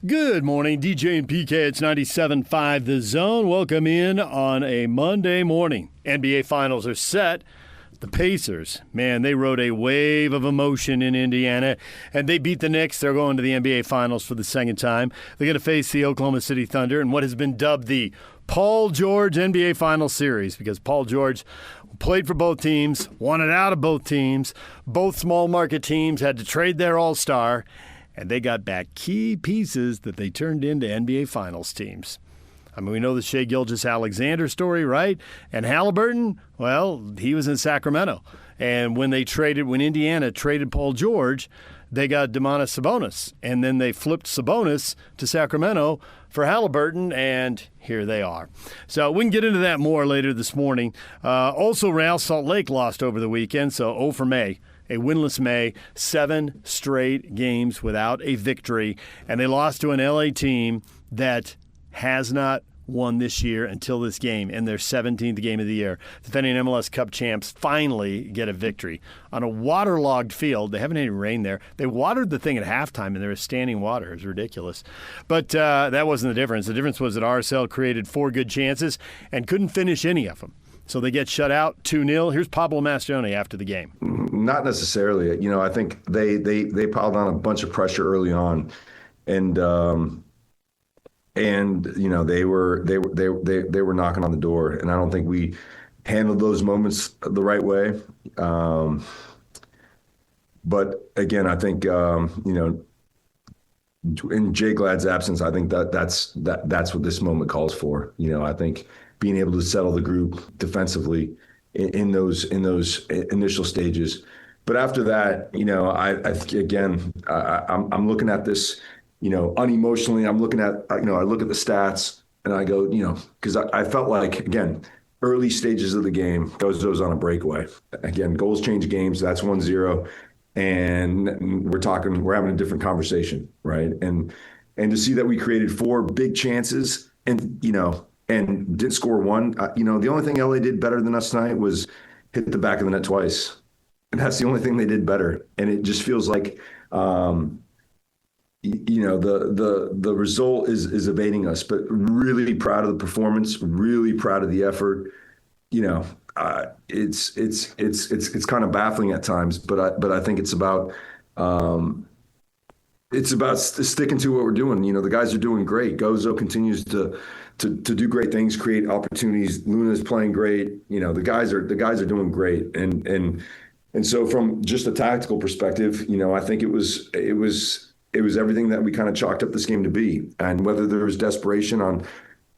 Good morning, DJ and PK. It's 97.5 The Zone. Welcome in on a Monday morning. NBA Finals are set. The Pacers, man, they rode a wave of emotion in Indiana, and they beat the Knicks. They're going to the NBA Finals for the second time. They're going to face the Oklahoma City Thunder in what has been dubbed the Paul George NBA Finals Series, because Paul George played for both teams, wanted out of both teams. Both small market teams had to trade their all-star, and they got back key pieces that they turned into NBA Finals teams. I mean, we know the Shai Gilgeous-Alexander story, right? And Halliburton, well, he was in Sacramento. And when Indiana traded Paul George, they got Domantas Sabonis. And then they flipped Sabonis to Sacramento for Halliburton, and here they are. So we can get into that more later this morning. Also, Real Salt Lake lost over the weekend, so 0 for May. A winless May, 7 straight games without a victory. And they lost to an LA team that has not won this year until this game, in their 17th game of the year. Defending MLS Cup champs finally get a victory on a waterlogged field. They haven't had any rain there. They watered the thing at halftime, and there was standing water. It was ridiculous. But that wasn't the difference. The difference was that RSL created 4 good chances and couldn't finish any of them. So they get shut out 2-0. Here's Pablo Mastroeni after the game. Not necessarily. You know, I think they piled on a bunch of pressure early on, and you know, they were knocking on the door, and I don't think we handled those moments the right way. But again, I think you know, in Jay Glad's absence, I think that's what this moment calls for. You know, I think being able to settle the group defensively in those initial stages. But after that, you know, I'm looking at this, you know, unemotionally. I'm looking at, you know, I look at the stats and I go, you know, because I felt like, again, early stages of the game, Gozo's on a breakaway. Again, goals change games. That's 1-0. And we're having a different conversation, right? And to see that we created 4 big chances and, you know, and did score 1, you know, the only thing LA did better than us tonight was hit the back of the net twice. And that's the only thing they did better. And it just feels like, you know, the result is evading us, but really proud of the performance, really proud of the effort. You know, it's kind of baffling at times, but I think it's about sticking to what we're doing. You know, the guys are doing great. Gozo continues to do great things, create opportunities. Luna's playing great. You know, the guys are doing great. And so from just a tactical perspective, you know, I think it was everything that we kind of chalked up this game to be. And whether there was desperation on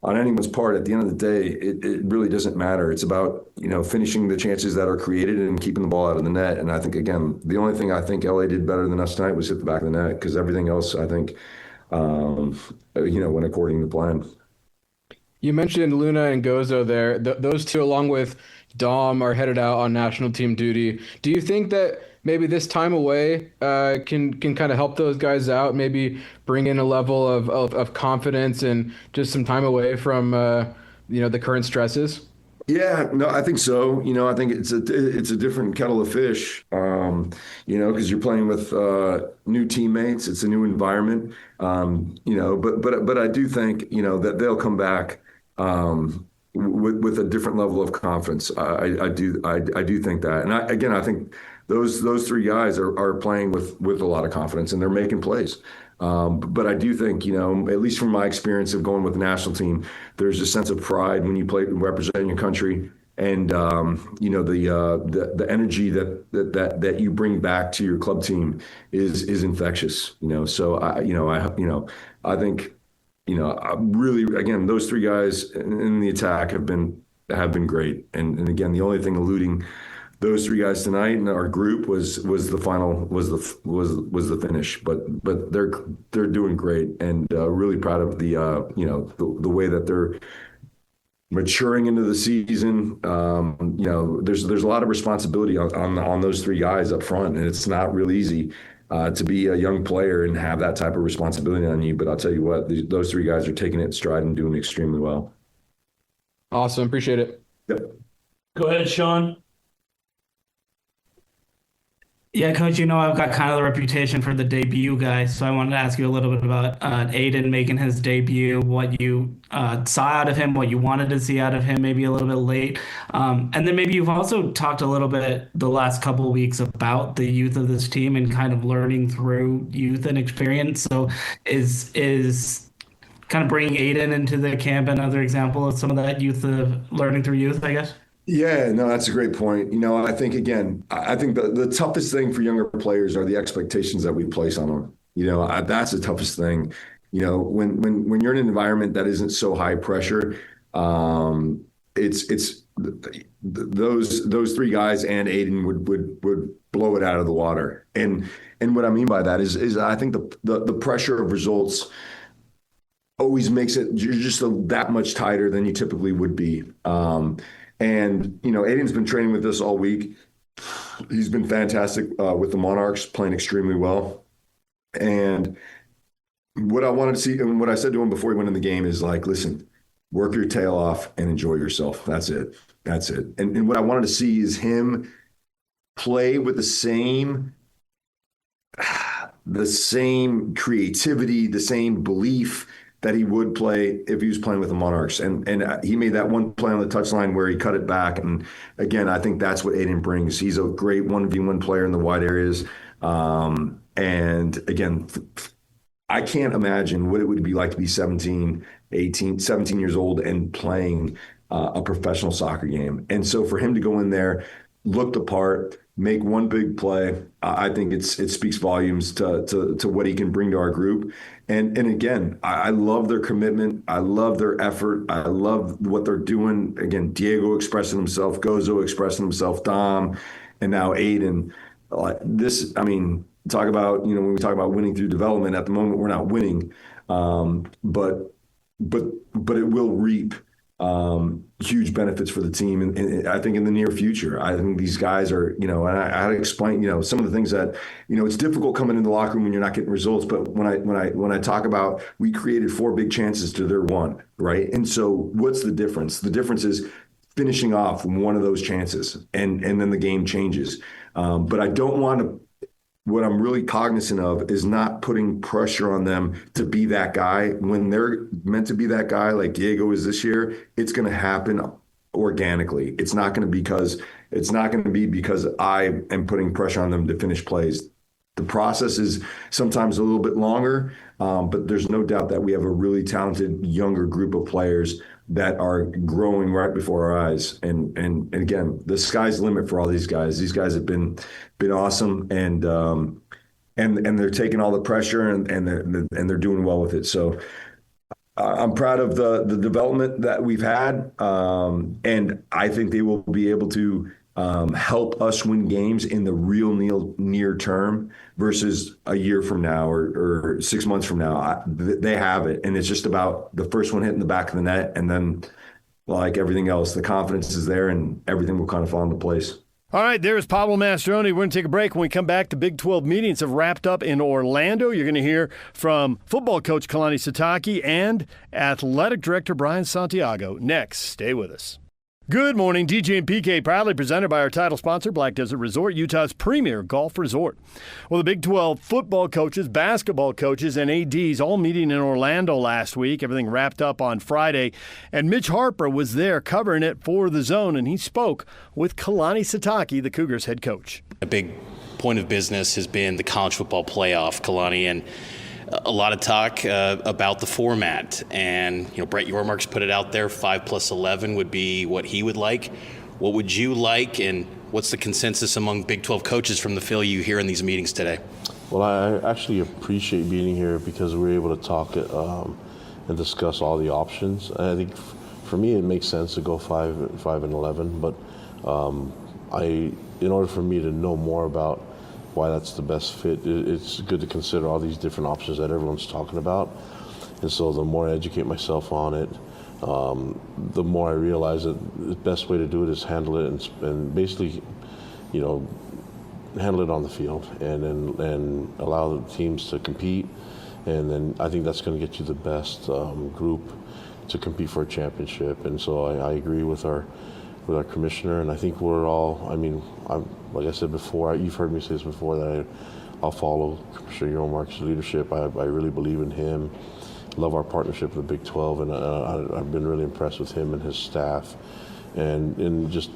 anyone's part, at the end of the day, it really doesn't matter. It's about, you know, finishing the chances that are created and keeping the ball out of the net. And I think, again, the only thing I think LA did better than us tonight was hit the back of the net, because everything else, I think, you know, went according to plan. You mentioned Luna and Gozo there. Those two, along with Dom, are headed out on national team duty. Do you think that maybe this time away can kind of help those guys out, maybe bring in a level of confidence and just some time away from you know, the current stresses? Yeah, no, I think so. You know, I think it's a different kettle of fish, you know, because you're playing with new teammates. It's a new environment, you know, but I do think, you know, that they'll come back with a different level of confidence. I do think that. And I think those 3 guys are playing with a lot of confidence, and they're making plays. But I do think, you know, at least from my experience of going with the national team, there's a sense of pride when you play representing your country, and you know, the energy that you bring back to your club team is infectious. You know, so I think, you know, really, again, those 3 guys in the attack have been great, and again, the only thing eluding those 3 guys tonight in our group was the finish, but they're doing great, and really proud of the you know, the way that they're maturing into the season. You know, there's a lot of responsibility on those 3 guys up front, and it's not real easy to be a young player and have that type of responsibility on you. But I'll tell you what, those 3 guys are taking it in stride and doing extremely well. Awesome, appreciate it. Yep. Go ahead, Sean. Yeah, Coach, I've got kind of the reputation for the debut guy, so I wanted to ask you a little bit about Aiden making his debut, what you saw out of him, what you wanted to see out of him, maybe a little bit late. And then maybe you've also talked a little bit the last couple of weeks about the youth of this team and kind of learning through youth and experience. So is kind of bringing Aiden into the camp another example of some of that youth of learning through youth, I guess? Yeah, no, that's a great point. I think again, I think the toughest thing for younger players are the expectations that we place on them. That's the toughest thing. When you're in an environment that isn't so high pressure, it's those three guys and Aiden would blow it out of the water. And what I mean by that is I think the pressure of results always makes it you're just that much tighter than you typically would be. And Aiden's been training with us all week. He's been fantastic with the Monarchs, playing extremely well. And what I wanted to see, and what I said to him before he went in the game is like, listen, work your tail off and enjoy yourself. That's it. That's it. And what I wanted to see is him play with the same creativity, the same belief that he would play if he was playing with the Monarchs. And he made that one play on the touchline where he cut it back. And again, I think that's what Aiden brings. He's a great 1v1 player in the wide areas. And again, I can't imagine what it would be like to be 17 years old and playing a professional soccer game. And so for him to go in there, look the part, make one big play, I think it speaks volumes to what he can bring to our group. And again, I love their commitment. I love their effort. I love what they're doing. Again, Diego expressing himself, Gozo expressing himself, Dom, and now Aiden. Talk about, when we talk about winning through development, at the moment we're not winning, but it will reap huge benefits for the team. And I think in the near future, I think these guys are, and I had to explain, some of the things that, it's difficult coming in the locker room when you're not getting results. But when I talk about, we created 4 big chances to their 1, right? And so what's the difference? The difference is finishing off one of those chances, and then the game changes. But I don't want to. What I'm really cognizant of is not putting pressure on them to be that guy. When they're meant to be that guy, like Diego is this year, it's going to happen organically. It's not going to be because I am putting pressure on them to finish plays. The process is sometimes a little bit longer, but there's no doubt that we have a really talented younger group of players that are growing right before our eyes. And again, the sky's the limit for all these guys. These guys have been awesome, and they're taking all the pressure and they're doing well with it. So I'm proud of the development that we've had, and I think they will be able to help us win games in the real near term versus a year from now or 6 months from now. They have it, and it's just about the first one hitting the back of the net, and then like everything else, the confidence is there and everything will kind of fall into place. All right, there's Pablo Mastroeni. We're going to take a break. When we come back, the Big 12 meetings have wrapped up in Orlando. You're going to hear from football coach Kalani Sitake and athletic director Brian Santiago next. Stay with us. Good morning. DJ and PK proudly presented by our title sponsor, Black Desert Resort, Utah's premier golf resort. Well, the Big 12 football coaches, basketball coaches, and ADs all meeting in Orlando last week. Everything wrapped up on Friday. And Mitch Harper was there covering it for The Zone, and he spoke with Kalani Sitake, the Cougars head coach. A big point of business has been the college football playoff, Kalani, and a lot of talk about the format. And, Brett Yormark's put it out there, 5+11 would be what he would like. What would you like, and what's the consensus among Big 12 coaches from the Phil you hear in these meetings today? Well, I actually appreciate being here because we're able to talk and discuss all the options. I think for me it makes sense to go 5-11, but in order for me to know more about why that's the best fit, it's good to consider all these different options that everyone's talking about. And so the more I educate myself on it, the more I realize that the best way to do it is handle it and basically, handle it on the field and allow the teams to compete. And then I think that's going to get you the best group to compete for a championship. And so I agree with our with our commissioner, and I think we're all. I mean, like I said before, you've heard me say this before, that I'll follow Commissioner Yormark's leadership. I really believe in him. Love our partnership with the Big 12, and I've been really impressed with him and his staff, and just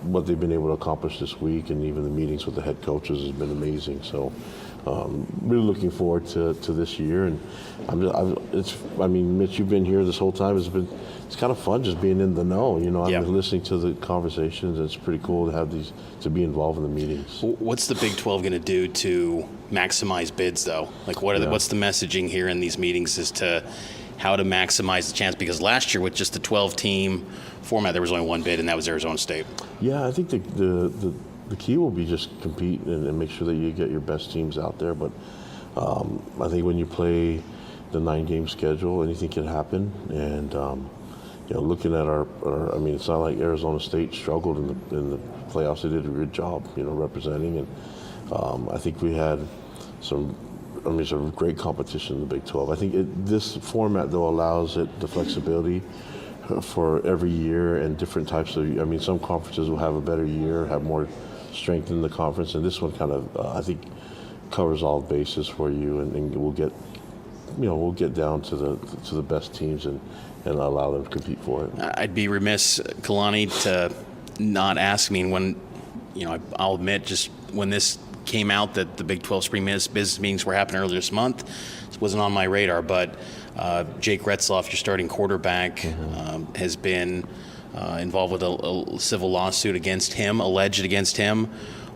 what they've been able to accomplish this week, and even the meetings with the head coaches has been amazing. So, really looking forward to this year, and Mitch, you've been here this whole time. It's kind of fun just being in the know. You know, I've been listening to the conversations. It's pretty cool to have to be involved in the meetings. What's the Big 12 going to do to maximize bids, though? Like, what's the messaging here in these meetings as to how to maximize the chance? Because last year with just the 12-team format, there was only one bid, and that was Arizona State. Yeah, I think the key will be just compete and make sure that you get your best teams out there. But I think when you play the 9-game schedule, anything can happen. And looking at our it's not like Arizona State struggled in the playoffs. They did a good job, representing. And I think we had some great competition in the Big 12. I think this format, though, allows the flexibility for every year and different types of. Some conferences will have a better year, have more strength in the conference, and this one kind of I think covers all bases for you, and we'll get down to the best teams and allow them to compete for it. I'd be remiss, Kalani, to not ask. When I'll admit, just when this came out that the Big 12 spring business meetings were happening earlier this month, it wasn't on my radar. But Jake Retzloff, your starting quarterback, has been involved with a civil lawsuit alleged against him.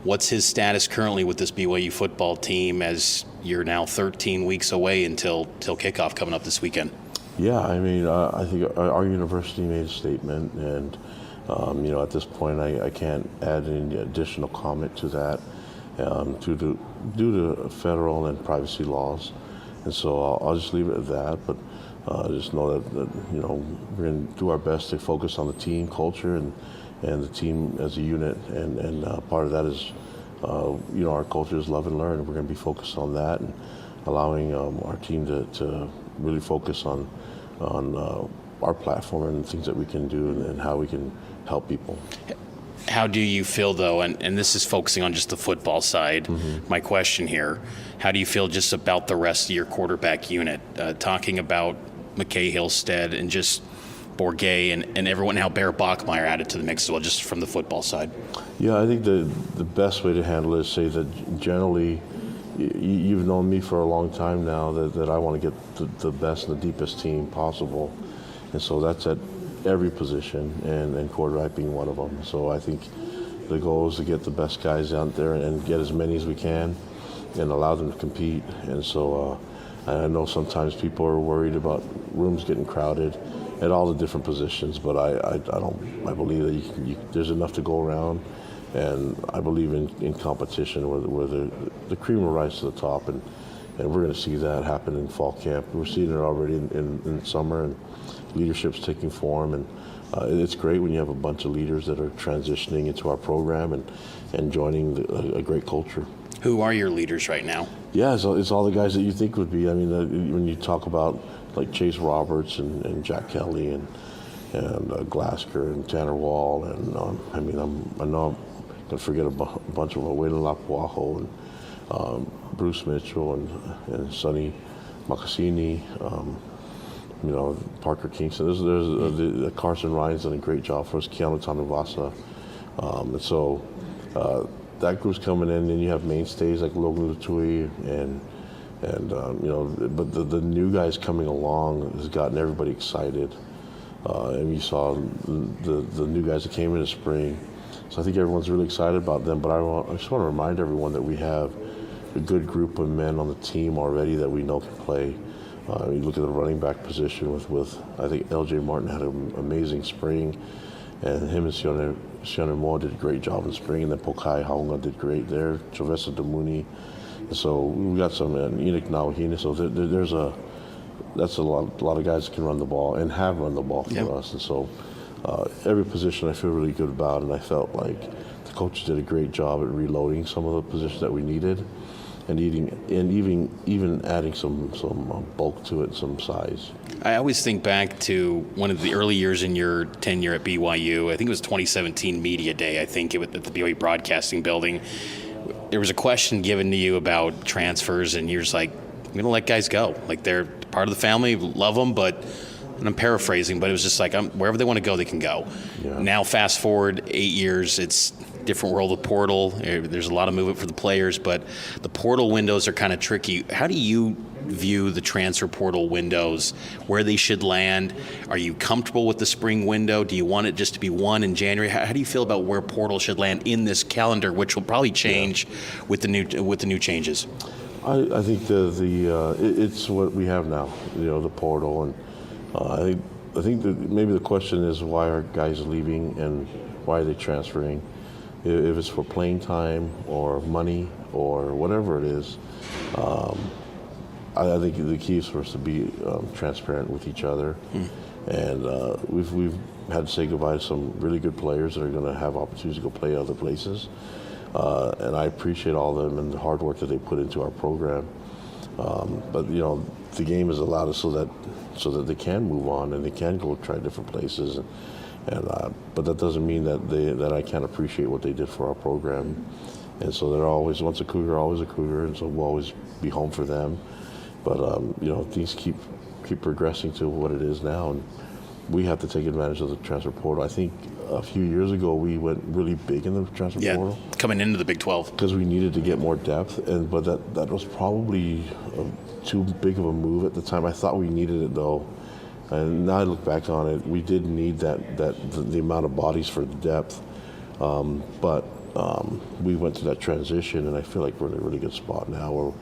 What's his status currently with this BYU football team, as you're now 13 weeks away until kickoff coming up this weekend? Yeah, I think our university made a statement, and at this point I can't add any additional comment to that due to federal and privacy laws, and so I'll just leave it at that. But just know that we're going to do our best to focus on the team culture and the team as a unit, and part of that is our culture is love and learn, and we're going to be focused on that and allowing our team to really focus on our platform and things that we can do and how we can help people. How do you feel, though, and this is focusing on just the football side, my question here, how do you feel just about the rest of your quarterback unit, talking about McKay Hillstead and just Bourget and everyone, how Bear Bachmeyer added to the mix as well, just from the football side? Yeah, I think the best way to handle it is say that generally, you've known me for a long time now that I want to get the best and the deepest team possible. And so that's at every position, and quarterback being one of them. So I think the goal is to get the best guys out there and get as many as we can and allow them to compete. And so I know sometimes people are worried about rooms getting crowded at all the different positions, but I believe that there's enough to go around. And I believe in competition where the cream will rise to the top, and we're going to see that happen in fall camp. We're seeing it already in summer, and leadership's taking form. And it's great when you have a bunch of leaders that are transitioning into our program and joining a great culture. Who are your leaders right now? Yeah, it's all the guys that you think would be. When you talk about like Chase Roberts and Jack Kelly and Glasker and Tanner Wall, and I know I'm going to forget a bunch of them, Wayland Lapuajo and Bruce Mitchell and Sonny Macassini, Parker Kingston. There's Carson Ryan's done a great job for us, Keanu Tanuvasa. And so that group's coming in, and you have mainstays like Logan Lutui but the new guys coming along has gotten everybody excited. And you saw the new guys that came in the spring. So I think everyone's really excited about them, but I just want to remind everyone that we have a good group of men on the team already that we know can play. You look at the running back position with I think LJ Martin had an amazing spring, and him and Sione Moa did a great job in spring, and then Pokai Haunga did great there, Chavesa Damuni. And so we got some Enoch Nawahine, so that's a lot of guys that can run the ball and have run the ball for us. And so every position I feel really good about, and I felt like the coaches did a great job at reloading some of the positions that we needed. and even adding some bulk to it, some size. I always think back to one of the early years in your tenure at BYU. I think it was 2017 Media Day. I think it was at the BYU Broadcasting Building. There was a question given to you about transfers, and you're just like, I'm going to let guys go. Like, they're part of the family, love them, but, and I'm paraphrasing, but it was just like, wherever they want to go, they can go. Yeah. Now, fast forward 8 years, it's different world of portal. There's a lot of movement for the players, but the portal windows are kind of tricky. How do you view the transfer portal windows, where they should land? Are you comfortable with the spring window? Do you want it just to be one in January? How do you feel about where portal should land in this calendar, which will probably change with the new changes? I think it's what we have now, the portal, and I think that maybe the question is, why are guys leaving and why are they transferring? If it's for playing time or money or whatever it is, I think the key is for us to be transparent with each other. And we've had to say goodbye to some really good players that are going to have opportunities to go play other places. And I appreciate all of them and the hard work that they put into our program. But the game has allowed us so that they can move on and they can go try different places. But that doesn't mean that I can't appreciate what they did for our program. And so they're always, once a Cougar, always a Cougar, and so we'll always be home for them. But things keep progressing to what it is now, and we have to take advantage of the transfer portal. I think a few years ago we went really big in the transfer portal. Coming into the Big 12. Because we needed to get more depth, but that was probably too big of a move at the time. I thought we needed it though. And now I look back on it, we did need the amount of bodies for the depth, but we went to that transition, and I feel like we're in a really good spot now where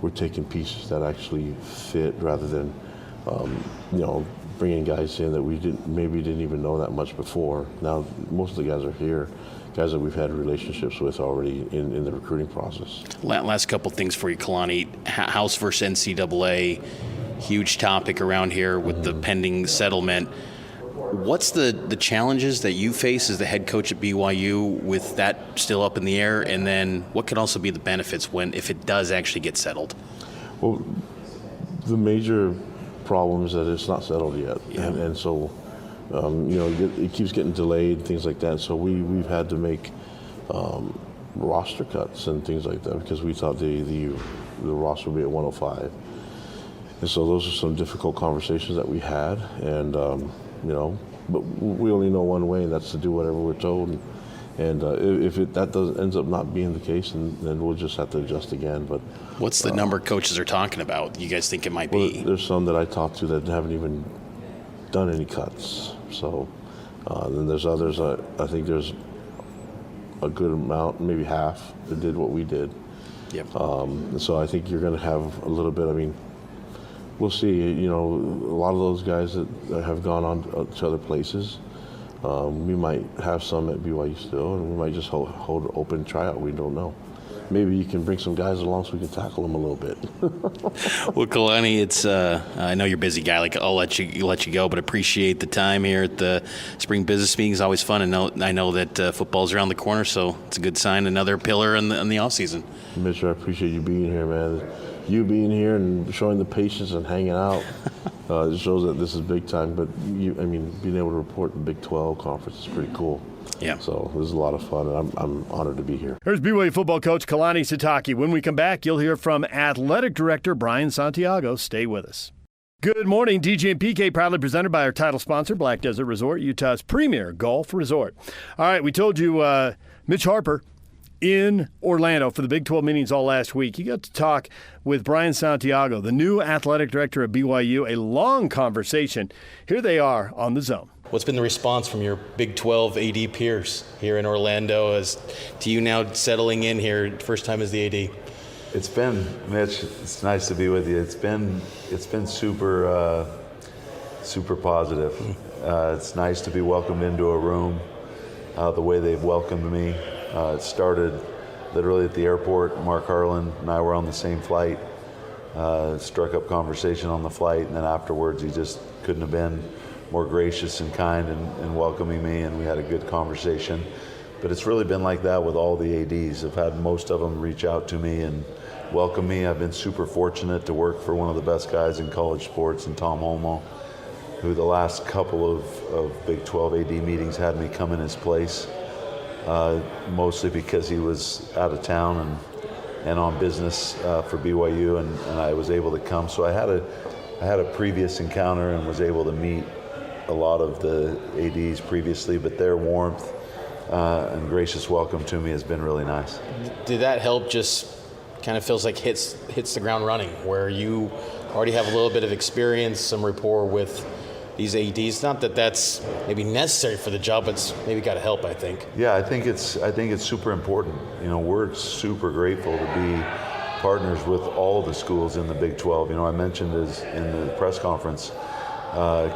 we're taking pieces that actually fit rather than, bringing guys in that we didn't even know that much before. Now most of the guys are here, guys that we've had relationships with already in the recruiting process. Last couple things for you, Kalani. House versus NCAA. Huge topic around here with the pending settlement. What's the challenges that you face as the head coach at BYU with that still up in the air? And then what could also be the benefits if it does actually get settled? Well, the major problem is that it's not settled yet. Yeah. And so, it keeps getting delayed, things like that. So we've had to make roster cuts and things like that because we thought the roster would be at 105. And so those are some difficult conversations that we had, and but we only know one way, and that's to do whatever we're told. And if that ends up not being the case, then we'll just have to adjust again. But what's the number coaches are talking about? You guys think it might be? There's some that I talked to that haven't even done any cuts. So then there's others. I think there's a good amount, maybe half, that did what we did. Yep. So I think you're going to have a little bit. I mean, we'll see. A lot of those guys that have gone on to other places, we might have some at BYU still, and we might just hold open tryout. We don't know. Maybe you can bring some guys along so we can tackle them a little bit. Well, Kalani, it's I know you're a busy guy. Like, I'll let you go, but appreciate the time here at the spring business meeting. It's always fun, and I know that football's around the corner, so it's a good sign. Another pillar in the off season. Mitch, I appreciate you being here, man. You being here and showing the patience and hanging out, it shows that this is big time. But being able to report the Big 12 conference is pretty cool. Yeah. So this is a lot of fun, and I'm honored to be here. Here's BYU football coach Kalani Sitake. When we come back, you'll hear from athletic director Brian Santiago. Stay with us. Good morning. DJ and PK proudly presented by our title sponsor, Black Desert Resort, Utah's premier golf resort. All right, we told you Mitch Harper in Orlando for the Big 12 meetings all last week. You got to talk with Brian Santiago, the new athletic director of BYU, a long conversation. Here they are on The Zone. What's been the response from your Big 12 AD peers here in Orlando as to you now settling in here, first time as the AD? It's been, Mitch, it's nice to be with you. It's been super positive. It's nice to be welcomed into a room the way they've welcomed me. It started literally at the airport. Mark Harlan and I were on the same flight, struck up conversation on the flight, and then afterwards he just couldn't have been more gracious and kind in welcoming me, and we had a good conversation. But it's really been like that with all the ADs. I've had most of them reach out to me and welcome me. I've been super fortunate to work for one of the best guys in college sports, and Tom Holmoe, who the last couple of Big 12 AD meetings had me come in his place, mostly because he was out of town and on business for BYU, and I was able to come. So I had a previous encounter and was able to meet a lot of the ADs previously, but their warmth and gracious welcome to me has been really nice. Did that help? Just kind of feels like hits the ground running, where you already have a little bit of experience, some rapport with these ADs. Not that that's maybe necessary for the job, but it's maybe got to help, I think. Yeah, I think it's super important. We're super grateful to be partners with all the schools in the Big 12. I mentioned in the press conference,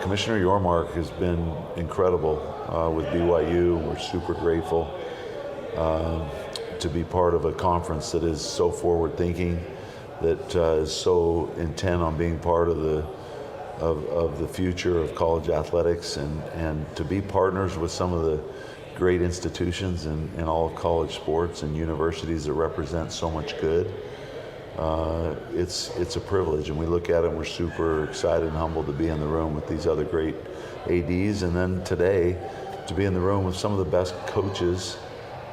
Commissioner Yormark has been incredible with BYU. We're super grateful to be part of a conference that is so forward-thinking, that is so intent on being part of the future of college athletics, and to be partners with some of the great institutions in all of college sports and universities that represent so much good. It's a privilege, and we look at it and we're super excited and humbled to be in the room with these other great ADs, and then today to be in the room with some of the best coaches,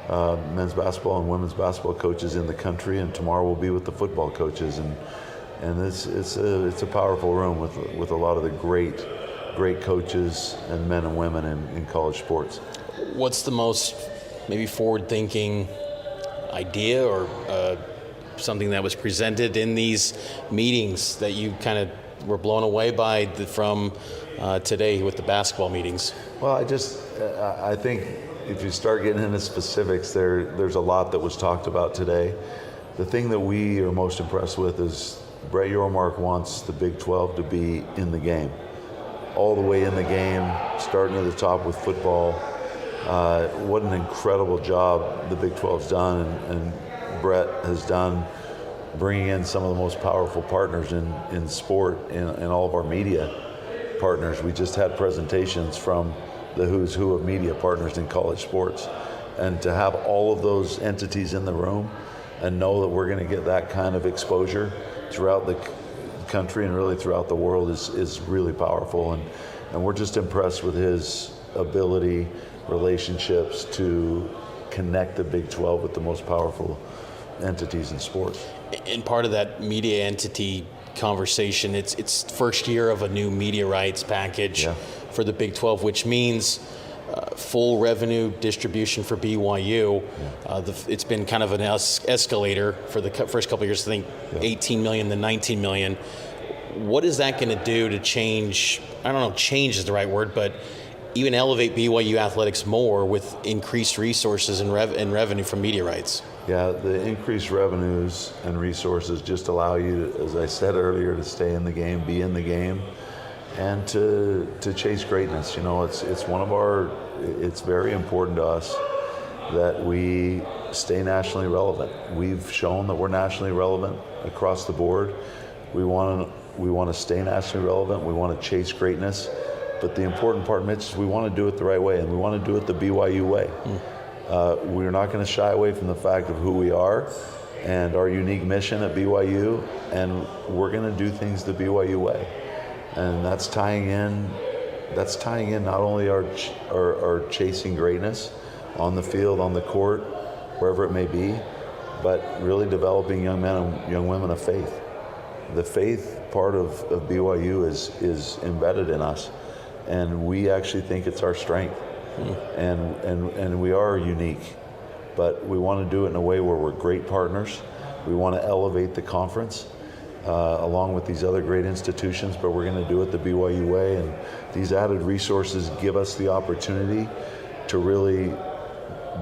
men's basketball and women's basketball coaches in the country, and tomorrow we'll be with the football coaches, and it's a powerful room with a lot of the great coaches and men and women in college sports. What's the most maybe forward-thinking idea or something that was presented in these meetings that you kind of were blown away by from today with the basketball meetings? Well, I think if you start getting into specifics, there's a lot that was talked about today. The thing that we are most impressed with is Brett Yormark wants the Big 12 to be in the game, all the way in the game, starting at the top with football. What an incredible job the Big 12's done, and Brett has done, bringing in some of the most powerful partners in sport, in all of our media partners. We just had presentations from the who's who of media partners in college sports, and to have all of those entities in the room and know that we're going to get that kind of exposure throughout the country and really throughout the world is really powerful, and we're just impressed with his ability, relationships to connect the Big 12 with the most powerful entities in sports. And part of that media entity conversation, it's first year of a new media rights package for the Big 12, which means full revenue distribution for BYU. It's been kind of an escalator for the first couple of years, I think 18 million, then 19 million. What is that going to do to change, I don't know, change is the right word, but even elevate BYU athletics more with increased resources and revenue from media rights? Yeah, the increased revenues and resources just allow you, as I said earlier, to stay in the game, be in the game, and to chase greatness. It's very important to us that we stay nationally relevant. We've shown that we're nationally relevant across the board. We want to stay nationally relevant. We want to chase greatness. But the important part, Mitch, is we want to do it the right way, and we want to do it the BYU way. We're not going to shy away from the fact of who we are and our unique mission at BYU, and we're going to do things the BYU way. And that's tying in not only our chasing greatness on the field, on the court, wherever it may be, but really developing young men and young women of faith. The faith part of BYU is embedded in us, and we actually think it's our strength. And we are unique, but we want to do it in a way where we're great partners. We want to elevate the conference along with these other great institutions, but we're going to do it the BYU way, and these added resources give us the opportunity to really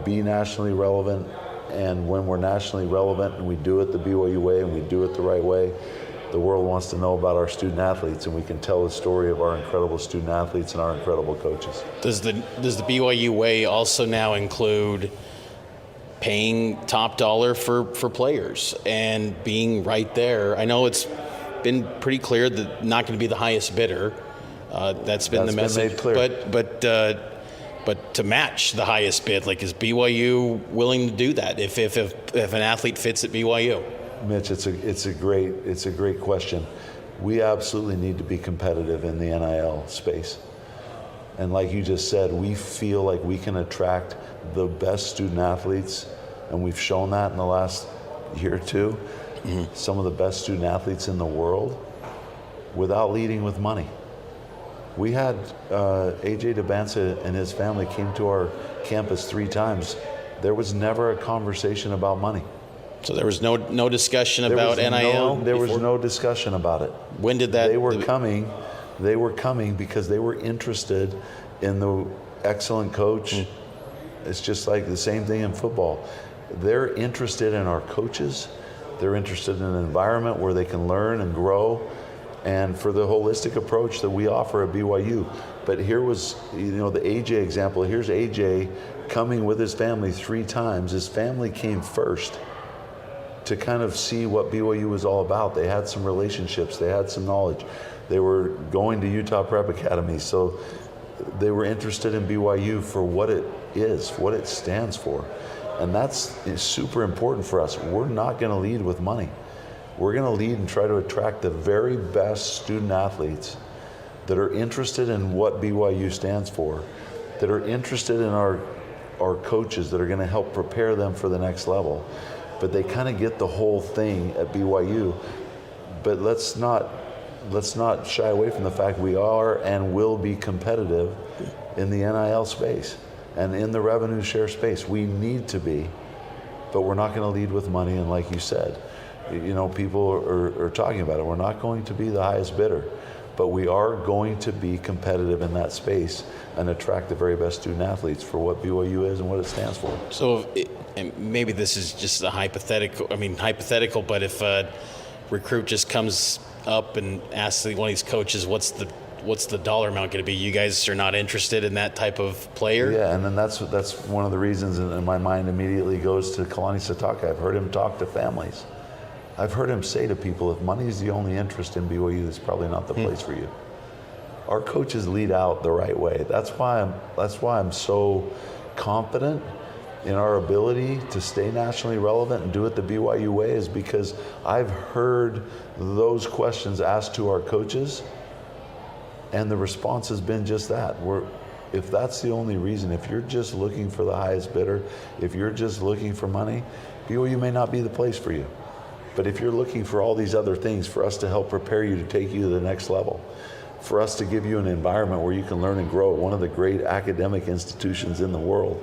be nationally relevant. And when we're nationally relevant and we do it the BYU way and we do it the right way, the world wants to know about our student athletes, and we can tell the story of our incredible student athletes and our incredible coaches. Does the BYU way also now include paying top dollar for players and being right there? I know it's been pretty clear that not going to be the highest bidder. That's been the message. Made clear. But to match the highest bid, like, is BYU willing to do that if an athlete fits at BYU? Mitch, it's a great question. We absolutely need to be competitive in the NIL space. And like you just said, we feel like we can attract the best student athletes, and we've shown that in the last year or two. Mm-hmm. Some of the best student athletes in the world without leading with money. We had AJ DeBanza and his family came to our campus 3 times. There was never a conversation about money. So there was no discussion about NIL? There was no discussion about it. When did that? They were coming because they were interested in the excellent coach. Mm. It's just like the same thing in football. They're interested in our coaches. They're interested in an environment where they can learn and grow, and for the holistic approach that we offer at BYU. But here was, the AJ example. Here's AJ coming with his family 3 times. His family came first to kind of see what BYU was all about. They had some relationships. They had some knowledge. They were going to Utah Prep Academy, so they were interested in BYU for what it is, what it stands for. And that's super important for us. We're not going to lead with money. We're going to lead and try to attract the very best student athletes that are interested in what BYU stands for, that are interested in our coaches that are going to help prepare them for the next level. But they kind of get the whole thing at BYU. But let's not shy away from the fact we are and will be competitive in the NIL space and in the revenue share space. We need to be, but we're not going to lead with money. And like you said, people are talking about it. We're not going to be the highest bidder, but we are going to be competitive in that space and attract the very best student athletes for what BYU is and what it stands for. So, and maybe this is just a hypothetical, but if a recruit just comes up and asks one of these coaches, what's the dollar amount going to be? You guys are not interested in that type of player? Yeah, and then that's one of the reasons in my mind immediately goes to Kalani Sitake. I've heard him talk to families. I've heard him say to people, if money is the only interest in BYU, it's probably not the place for you. Our coaches lead out the right way. That's why I'm so confident in our ability to stay nationally relevant and do it the BYU way, is because I've heard those questions asked to our coaches, and the response has been just that. If that's the only reason, if you're just looking for the highest bidder, if you're just looking for money, BYU may not be the place for you. But if you're looking for all these other things, for us to help prepare you to take you to the next level, for us to give you an environment where you can learn and grow at one of the great academic institutions in the world,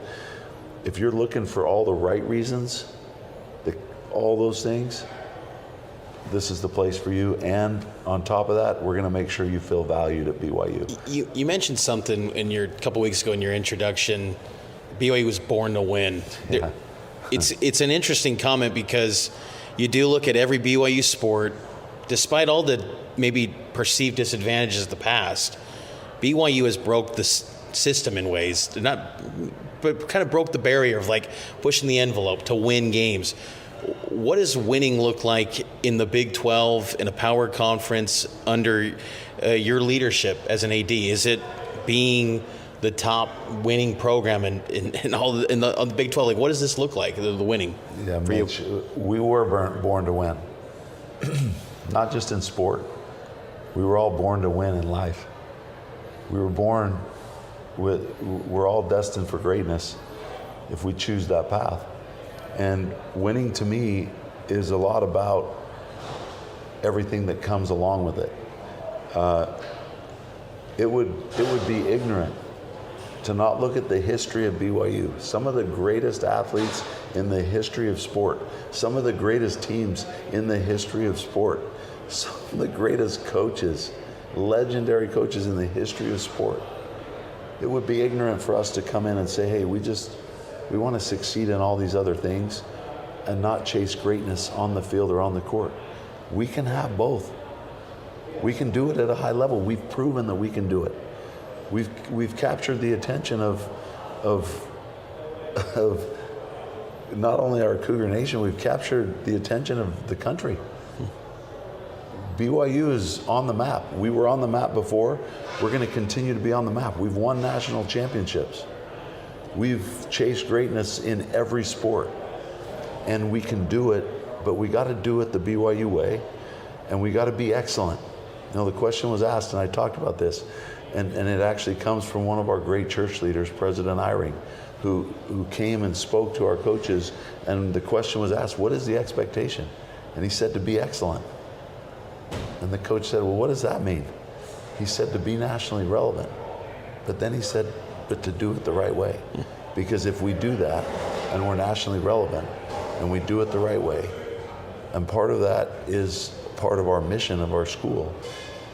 if you're looking for all the right reasons, all those things, this is the place for you. And on top of that, we're going to make sure you feel valued at BYU. You mentioned something a couple weeks ago in your introduction. BYU was born to win. Yeah. It's an interesting comment, because you do look at every BYU sport, despite all the maybe perceived disadvantages of the past, BYU has broke the system in ways, but kind of broke the barrier of pushing the envelope to win games. What does winning look like in the Big 12 in a power conference under your leadership as an AD? Is it being the top winning program on the Big 12? What does this look like, the winning? Yeah, Mitch, we were born to win. Not just in sport. We were all born to win in life. We're all destined for greatness if we choose that path. And winning to me is a lot about everything that comes along with it. It would be ignorant to not look at the history of BYU. Some of the greatest athletes in the history of sport, some of the greatest teams in the history of sport, some of the greatest coaches, legendary coaches in the history of sport. It would be ignorant for us to come in and say, hey, we want to succeed in all these other things and not chase greatness on the field or on the court. We can have both. We can do it at a high level. We've proven that we can do it. We've captured the attention of not only our Cougar Nation, we've captured the attention of the country. BYU is on the map. We were on the map before. We're going to continue to be on the map. We've won national championships. We've chased greatness in every sport. And we can do it but we got to do it the BYU way, and we got to be excellent. You know, the question was asked, and I talked about this, and it actually comes from one of our great church leaders, President Eyring, who came and spoke to our coaches, and the question was asked, what is the expectation? And he said, to be excellent. And the coach said, well, what does that mean? He said, to be nationally relevant. But then he said, but to do it the right way. Because if we do that, and we're nationally relevant, and we do it the right way, and part of that is part of our mission of our school,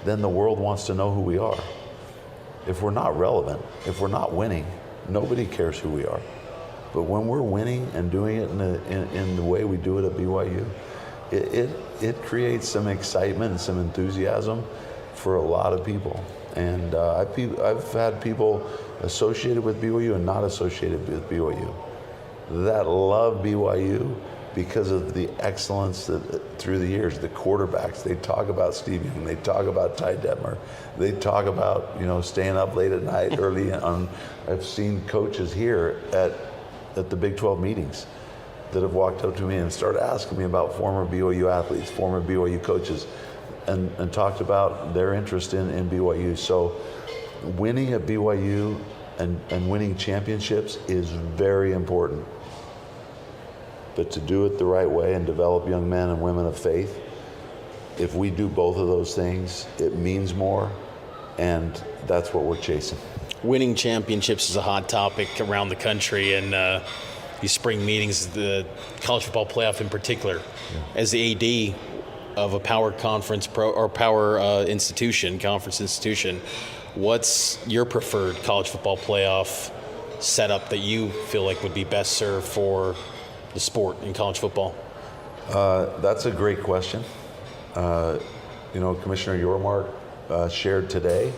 then the world wants to know who we are. If we're not relevant, if we're not winning, nobody cares who we are. But when we're winning and doing it in the way we do it at BYU, it creates some excitement and some enthusiasm for a lot of people. And I've had people associated with BYU and not associated with BYU that love BYU because of the excellence that through the years, the quarterbacks, they talk about Steve Young, they talk about Ty Detmer, they talk about, you know, staying up late at night early on. I've seen coaches here at the Big 12 meetings that have walked up to me and started asking me about former BYU athletes, former BYU coaches, and talked about their interest in BYU. So winning at BYU and winning championships is very important. But to do it the right way and develop young men and women of faith, if we do both of those things, it means more, and that's what we're chasing. Winning championships is a hot topic around the country, and these spring meetings, the college football playoff in particular. Yeah. As the AD of a power conference conference institution, what's your preferred college football playoff setup that you feel like would be best served for the sport in college football? That's a great question. You know, Commissioner Yormark shared today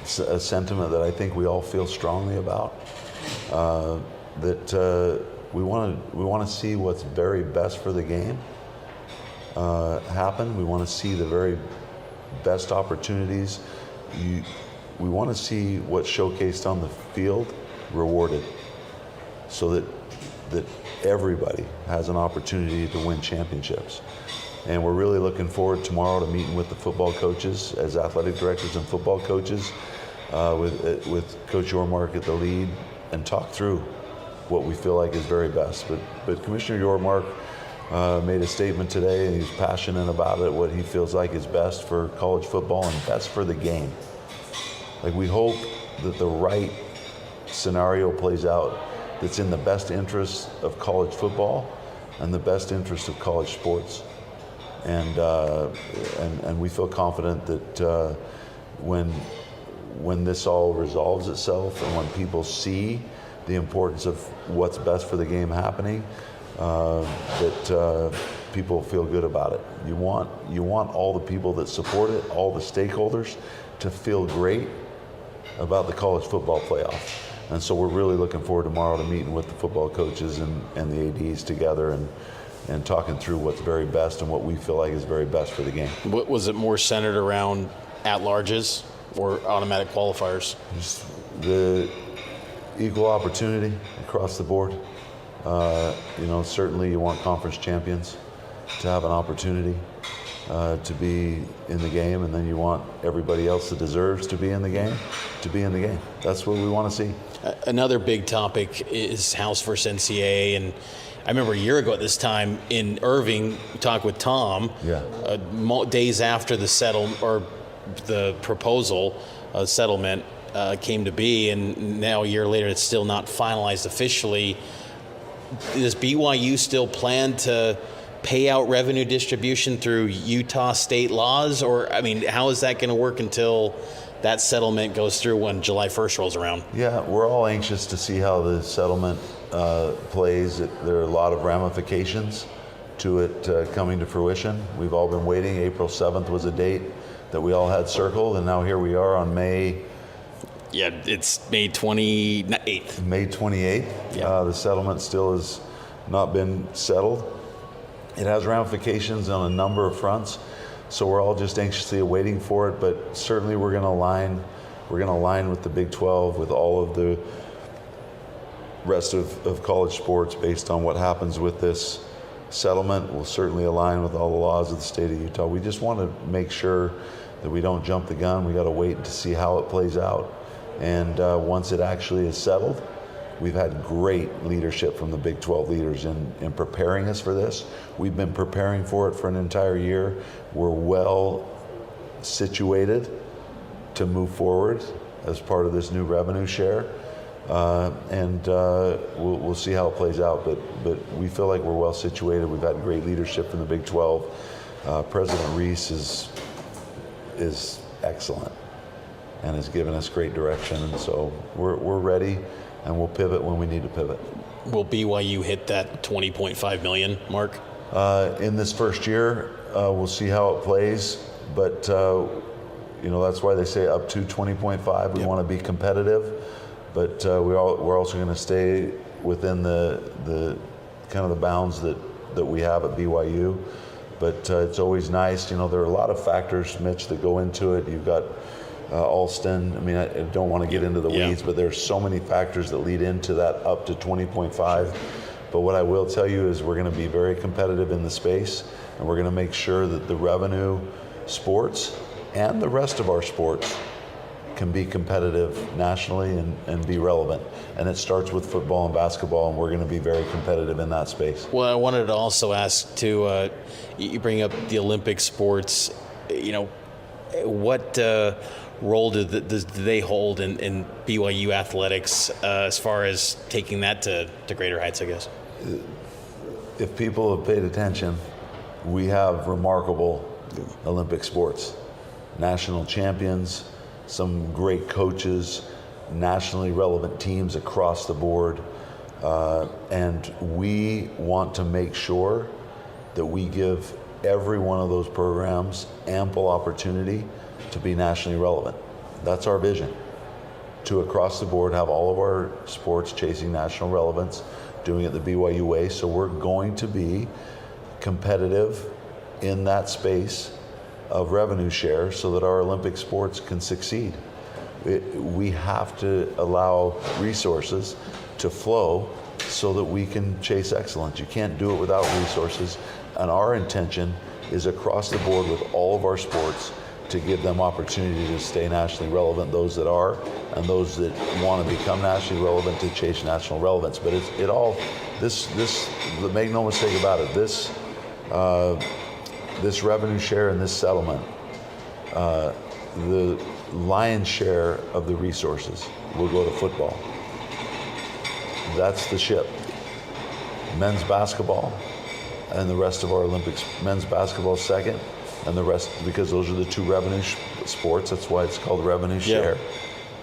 a sentiment that I think we all feel strongly about. That we want to see what's very best for the game happen. We want to see the very best opportunities. We want to see what's showcased on the field rewarded, so that everybody has an opportunity to win championships. And we're really looking forward tomorrow to meeting with the football coaches as athletic directors and football coaches with Coach Yormark at the lead, and talk through what we feel like is very best. But Commissioner Yormark made a statement today, and he's passionate about it, what he feels like is best for college football and best for the game. Like, we hope that the right scenario plays out that's in the best interest of college football and the best interest of college sports. And we feel confident that when this all resolves itself, and when people see the importance of what's best for the game happening, that people feel good about it. You want all the people that support it, all the stakeholders, to feel great about the college football playoff. And so we're really looking forward tomorrow to meeting with the football coaches and the ADs together and talking through what's very best and what we feel like is very best for the game. What was it more centered around at-larges or automatic qualifiers? Just the equal opportunity across the board. You know, certainly you want conference champions to have an opportunity to be in the game, and then you want everybody else that deserves to be in the game to be in the game. That's what we want to see. Another big topic is House versus NCAA, and I remember a year ago at this time in Irving, talked with Tom. Yeah. Days after the proposal settlement came to be, and now a year later it's still not finalized officially. Does BYU still plan to pay out revenue distribution through Utah state laws? Or, I mean, how is that going to work until that settlement goes through when July 1st rolls around? Yeah, we're all anxious to see how the settlement plays. There are a lot of ramifications to it coming to fruition. We've all been waiting. April 7th was a date that we all had circled, and now here we are on May. Yeah, it's May 28th. May 28th. Yeah. The settlement still has not been settled. It has ramifications on a number of fronts, so we're all just anxiously waiting for it. But certainly, we're going to align. We're going to align with the Big 12, with all of the rest of college sports, based on what happens with this settlement will certainly align with all the laws of the state of Utah. We just want to make sure that we don't jump the gun. We got to wait to see how it plays out. And once it actually is settled, we've had great leadership from the Big 12 leaders in preparing us for this. We've been preparing for it for an entire year. We're well situated to move forward as part of this new revenue share. And we'll see how it plays out. But we feel like we're well situated. We've had great leadership from the Big 12. President Reese is excellent and has given us great direction. And so we're ready, and we'll pivot when we need to pivot. Will BYU hit that $20.5 million mark? In this first year, we'll see how it plays. But, that's why they say up to 20.5. We want to be competitive. But we're also going to stay within the kind of the bounds that we have at BYU. But it's always nice. There are a lot of factors, Mitch, that go into it. You've got Alston. I mean, I don't want to get into the weeds, but there's so many factors that lead into that up to 20.5. But what I will tell you is we're going to be very competitive in the space, and we're going to make sure that the revenue sports and the rest of our sports can be competitive nationally and be relevant. And it starts with football and basketball, and we're going to be very competitive in that space. Well, I wanted to also ask too, you bring up the Olympic sports, what role do they hold in BYU athletics as far as taking that to greater heights, I guess? If people have paid attention, we have remarkable Olympic sports, national champions, some great coaches, nationally relevant teams across the board, and we want to make sure that we give every one of those programs ample opportunity to be nationally relevant. That's our vision, to across the board have all of our sports chasing national relevance, doing it the BYU way. So we're going to be competitive in that space of revenue share so that our Olympic sports can succeed. We have to allow resources to flow so that we can chase excellence. You can't do it without resources, and our intention is across the board with all of our sports to give them opportunity to stay nationally relevant, those that are, and those that want to become nationally relevant to chase national relevance. But make no mistake about it, this revenue share and this settlement, the lion's share of the resources will go to football. That's the ship. Men's basketball and the rest of our Olympics. Men's basketball second, and the rest, because those are the two revenue sports. That's why it's called revenue share.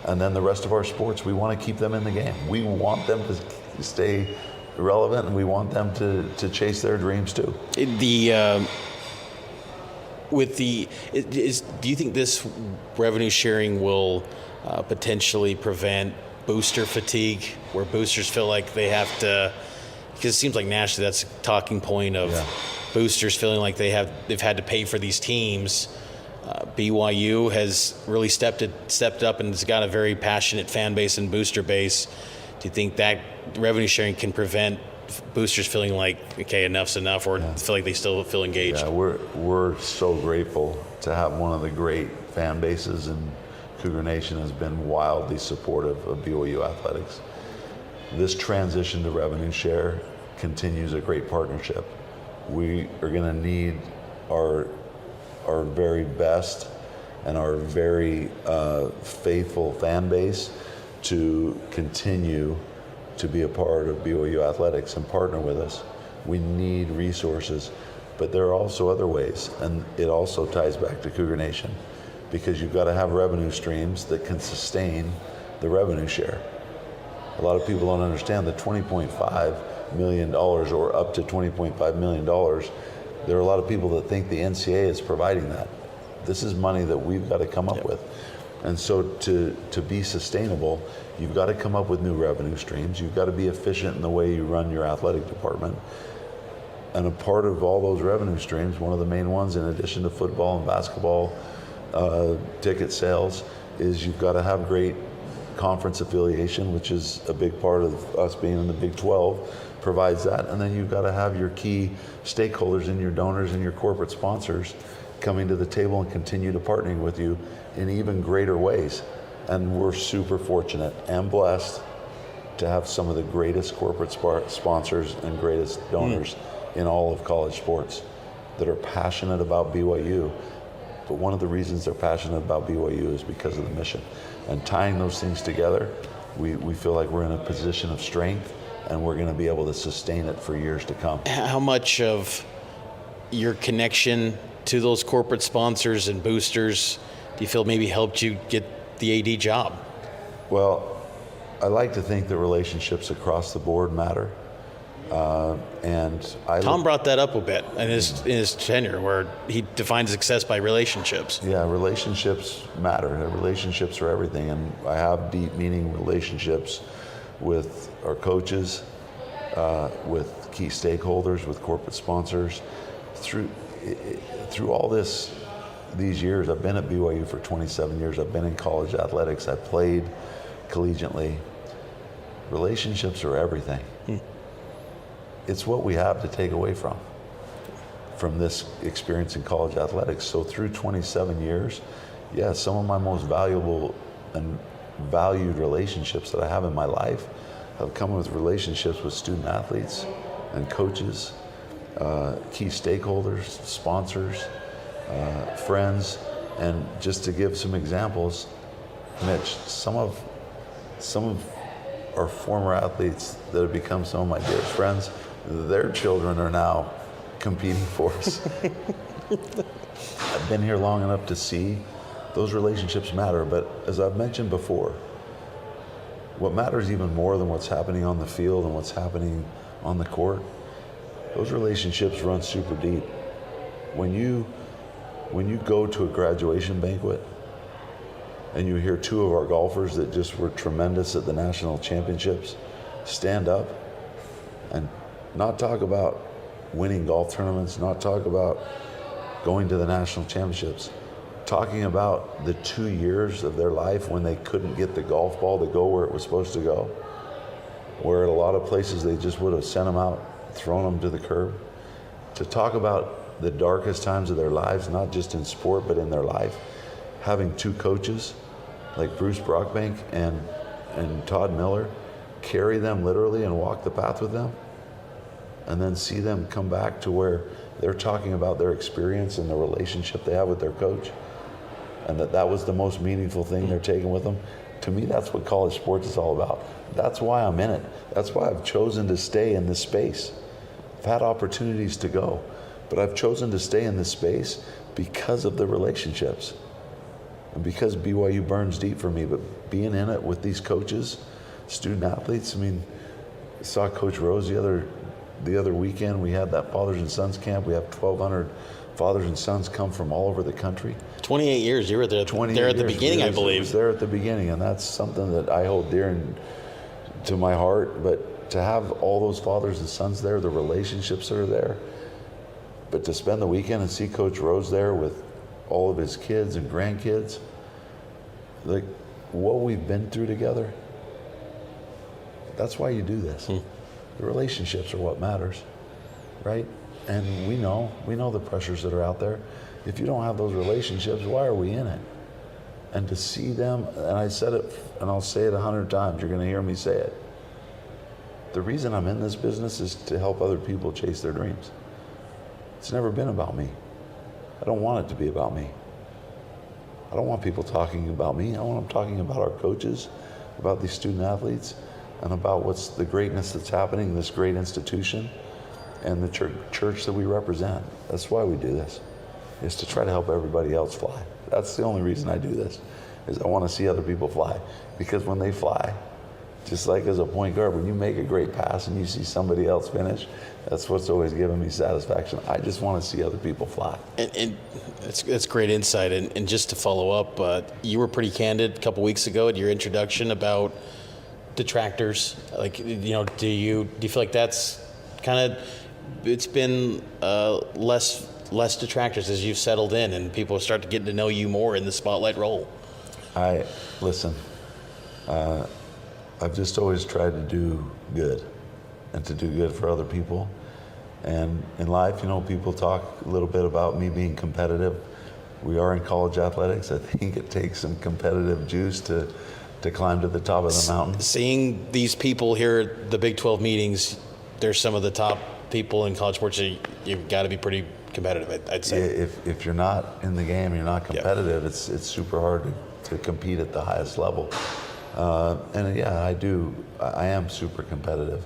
And then the rest of our sports, we want to keep them in the game. We want them to stay relevant, and we want them to chase their dreams too. Do you think this revenue sharing will potentially prevent booster fatigue, where boosters feel like they have to, because it seems like nationally that's a talking point of boosters feeling like they've had to pay for these teams. BYU has really stepped up and has got a very passionate fan base and booster base. Do you think that revenue sharing can prevent boosters feeling like, okay, enough's enough, or feel like they still feel engaged? Yeah, we're so grateful to have one of the great fan bases, and Cougar Nation has been wildly supportive of BYU athletics. This transition to revenue share continues a great partnership. We are going to need our very best and our very faithful fan base to continue to be a part of BYU athletics and partner with us. We need resources, but there are also other ways, and it also ties back to Cougar Nation, because you've got to have revenue streams that can sustain the revenue share. A lot of people don't understand the $20.5 million or up to $20.5 million. There are a lot of people that think the NCAA is providing that. This is money that we've got to come up with. And so to be sustainable, you've got to come up with new revenue streams. You've got to be efficient in the way you run your athletic department. And a part of all those revenue streams, one of the main ones, in addition to football and basketball ticket sales, is you've got to have great conference affiliation, which is a big part of us being in the Big 12. provides that, and then you've got to have your key stakeholders and your donors and your corporate sponsors coming to the table and continue to partner with you in even greater ways. And we're super fortunate and blessed to have some of the greatest corporate sponsors and greatest donors in all of college sports that are passionate about BYU. But one of the reasons they're passionate about BYU is because of the mission. And tying those things together, we feel like we're in a position of strength, and we're going to be able to sustain it for years to come. How much of your connection to those corporate sponsors and boosters do you feel maybe helped you get the AD job? Well, I like to think that relationships across the board matter. Tom brought that up a bit in his tenure, where he defines success by relationships. Yeah, relationships matter. Relationships are everything, and I have deep, meaning relationships with our coaches, with key stakeholders, with corporate sponsors. Through all these years, I've been at BYU for 27 years. I've been in college athletics. I played collegiately. Relationships are everything. It's what we have to take away from this experience in college athletics. So through 27 years, yeah, some of my most valuable and valued relationships that I have in my life have come with relationships with student athletes and coaches, key stakeholders, sponsors, friends. And just to give some examples, Mitch, some of our former athletes that have become some of my dearest friends, their children are now competing for us. I've been here long enough to see those relationships matter, but as I've mentioned before, what matters even more than what's happening on the field and what's happening on the court, those relationships run super deep. When you go to a graduation banquet and you hear two of our golfers that just were tremendous at the national championships stand up and not talk about winning golf tournaments, not talk about going to the national championships, talking about the 2 years of their life when they couldn't get the golf ball to go where it was supposed to go, where at a lot of places they just would have sent them out, thrown them to the curb, to talk about the darkest times of their lives, not just in sport, but in their life, having two coaches like Bruce Brockbank and Todd Miller carry them literally and walk the path with them, and then see them come back to where they're talking about their experience and the relationship they have with their coach, and that was the most meaningful thing they're taking with them. To me, that's what college sports is all about. That's why I'm in it. That's why I've chosen to stay in this space. I've had opportunities to go, but I've chosen to stay in this space because of the relationships and because BYU burns deep for me. But being in it with these coaches, student athletes, I mean, I saw Coach Rose the other weekend. We had that Fathers and Sons camp. We have 1,200 fathers and sons come from all over the country. 28 years. You were there at the beginning, I believe. I was there at the beginning, and that's something that I hold dear to my heart. But to have all those fathers and sons there, the relationships that are there, but to spend the weekend and see Coach Rose there with all of his kids and grandkids, like what we've been through together, that's why you do this. The relationships are what matters, right? And we know the pressures that are out there. If you don't have those relationships, why are we in it? And to see them, and I said it, and I'll say it 100 times, you're gonna hear me say it. The reason I'm in this business is to help other people chase their dreams. It's never been about me. I don't want it to be about me. I don't want people talking about me. I want them talking about our coaches, about these student athletes, and about what's the greatness that's happening in this great institution and the church that we represent. That's why we do this, is to try to help everybody else fly. That's the only reason I do this, is I want to see other people fly. Because when they fly, just like as a point guard, when you make a great pass and you see somebody else finish, that's what's always given me satisfaction. I just want to see other people fly. And it's great insight. And just to follow up, you were pretty candid a couple weeks ago at your introduction about detractors. Like, do you feel like that's kind of, it's been less detractors as you've settled in and people start to get to know you more in the spotlight role? Listen, I've just always tried to do good. and to do good for other people. And in life, people talk a little bit about me being competitive. We are in college athletics. I think it takes some competitive juice to climb to the top of the mountain. Seeing these people here at the Big 12 meetings, they're some of the top people in college sports. You've got to be pretty competitive, I'd say. If you're not in the game, you're not competitive. It's super hard to compete at the highest level. And yeah, I am super competitive.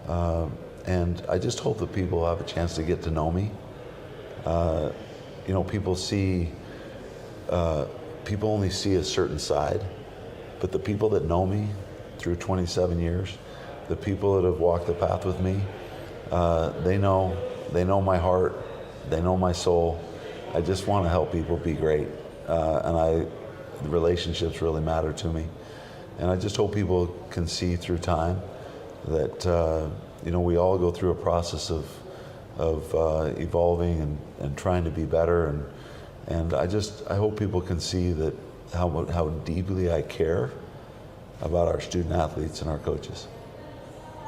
And I just hope that people have a chance to get to know me. People only see a certain side, but the people that know me through 27 years, the people that have walked the path with me, they know my heart, they know my soul. I just want to help people be great, and the relationships really matter to me. And I just hope people can see through time that we all go through a process of evolving and trying to be better, and I hope people can see that how deeply I care about our student athletes and our coaches.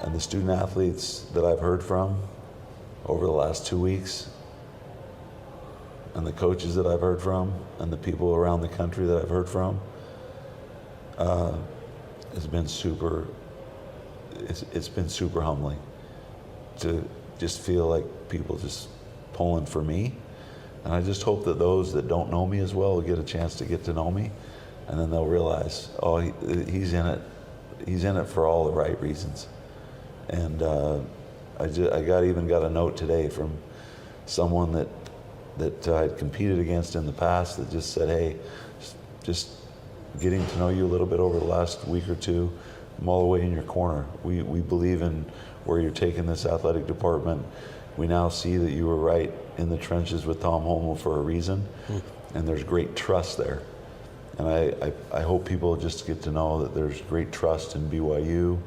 And the student athletes that I've heard from over the last 2 weeks, and the coaches that I've heard from, and the people around the country that I've heard from, it's been super humbling to just feel like people just pulling for me. And I just hope that those that don't know me as well will get a chance to get to know me, and then they'll realize, oh, he's in it for all the right reasons. And I got a note today from someone that I'd competed against in the past that just said, hey, just getting to know you a little bit over the last week or two, I'm all the way in your corner. We believe in where you're taking this athletic department. We now see that you were right in the trenches with Tom Holmoe for a reason, and there's great trust there. And I hope people just get to know that there's great trust in BYU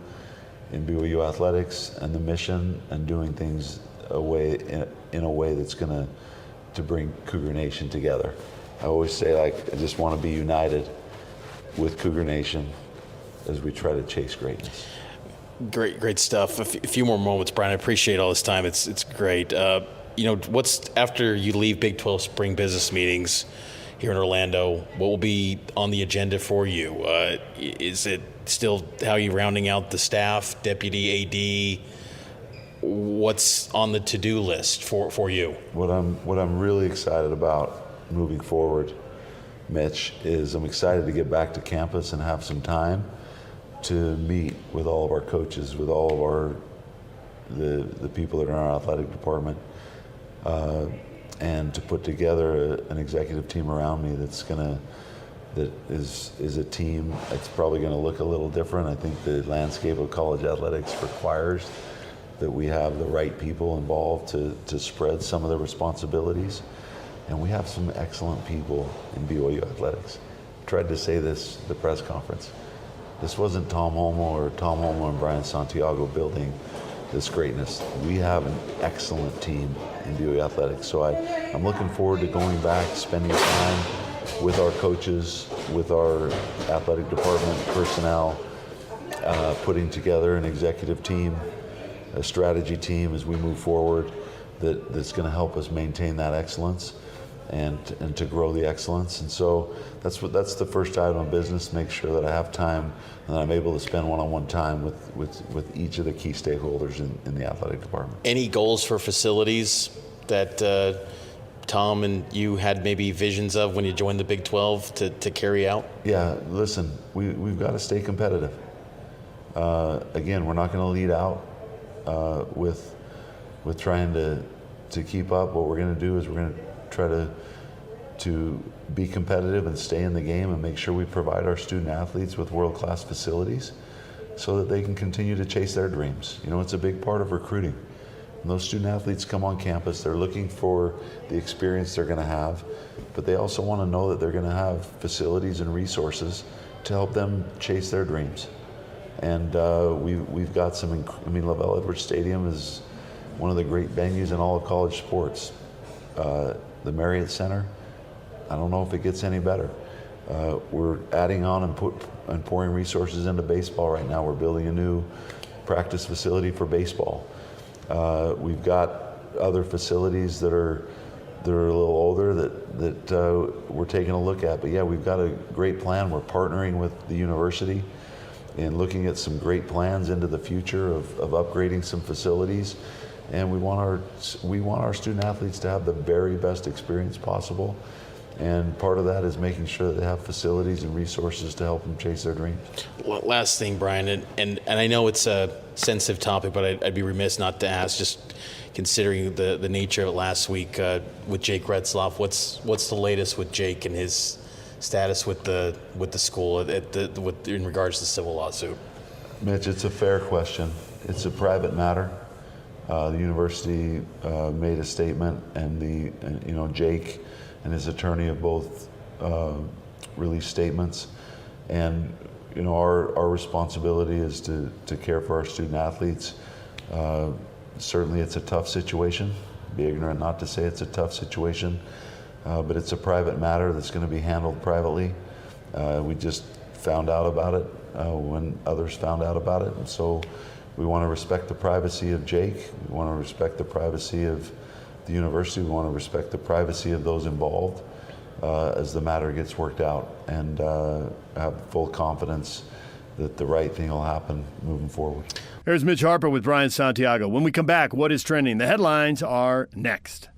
athletics and the mission, and doing things in a way that's going to bring Cougar Nation together. I always say, I just want to be united with Cougar Nation as we try to chase greatness. Great stuff. A few more moments, Brian. I appreciate all this time. It's great. What's after you leave Big 12 spring business meetings here in Orlando? What will be on the agenda for you? Is it still how you rounding out the staff, deputy AD? What's on the to-do list for you? What I'm really excited about moving forward, Mitch, is I'm excited to get back to campus and have some time to meet with all of our coaches, with all of the people that are in our athletic department, and to put together an executive team around me that is a team that's probably going to look a little different. I think the landscape of college athletics requires that we have the right people involved to spread some of the responsibilities. And we have some excellent people in BYU athletics. I tried to say this at the press conference. This wasn't Tom Holmoe and Brian Santiago building this greatness. We have an excellent team in BYU athletics. So I'm looking forward to going back, spending time with our coaches, with our athletic department personnel, putting together an executive team, a strategy team as we move forward that's going to help us maintain that excellence and to grow the excellence. And so that's the first item of business, make sure that I have time and that I'm able to spend one-on-one time with each of the key stakeholders in the athletic department. Any goals for facilities that Tom and you had maybe visions of when you joined the Big 12 to carry out? Yeah, listen, we've got to stay competitive. Again, we're not going to lead out with trying to keep up. What we're going to do is we're going to try to be competitive and stay in the game and make sure we provide our student athletes with world-class facilities so that they can continue to chase their dreams. It's a big part of recruiting. When those student athletes come on campus, they're looking for the experience they're going to have, but they also want to know that they're going to have facilities and resources to help them chase their dreams. And we've got some, LaVell Edwards Stadium is one of the great venues in all of college sports. The Marriott Center, I don't know if it gets any better. We're adding on and pouring resources into baseball right now. We're building a new practice facility for baseball. We've got other facilities that are a little older that we're taking a look at. But yeah, we've got a great plan. We're partnering with the university and looking at some great plans into the future of upgrading some facilities. And we want our student athletes to have the very best experience possible. And part of that is making sure that they have facilities and resources to help them chase their dreams. Last thing, Brian, and I know it's a sensitive topic, but I'd be remiss not to ask, just considering the nature of it last week with Jake Retzloff. What's the latest with Jake and his status with the school in regards to the civil lawsuit? Mitch, it's a fair question. It's a private matter. The university made a statement, and Jake and his attorney have both released statements. And our responsibility is to care for our student athletes. Certainly, it's a tough situation. Be ignorant not to say it's a tough situation, but it's a private matter that's going to be handled privately. We just found out about it when others found out about it, and so we want to respect the privacy of Jake. We want to respect the privacy of the university. We want to respect the privacy of those involved as the matter gets worked out, and have full confidence that the right thing will happen moving forward. Here's Mitch Harper with Brian Santiago. When we come back, what is trending? The headlines are next.